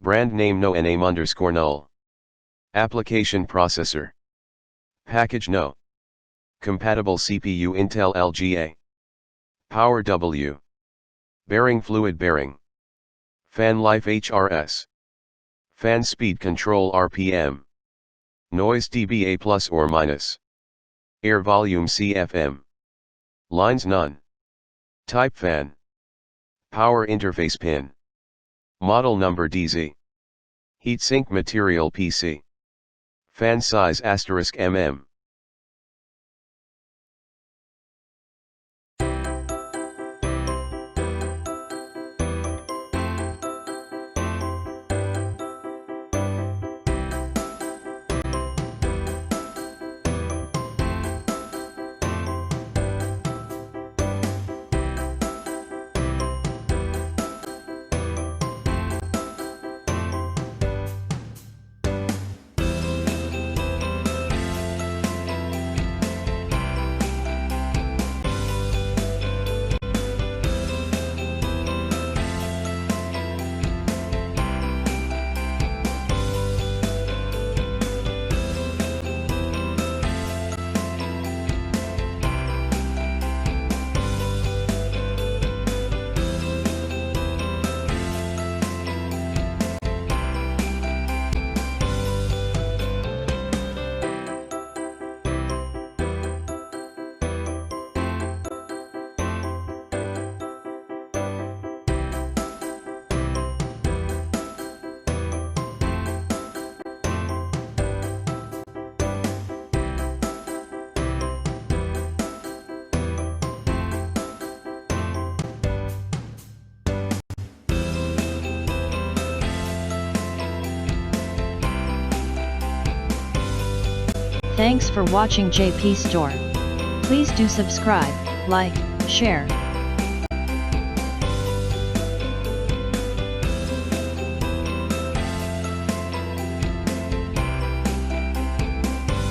Brand name no name_null. Application processor. Package no. Compatible CPU Intel LGA. Power W. Bearing fluid bearing. Fan life HRS. Fan speed control RPM. Noise dBA plus or minus. Air volume CFM. Lines none. Type fan. Power interface pin. Model number DZ. Heatsink Material PC. Fan size *mm. Thanks for watching JP Store. Please do subscribe, like, share,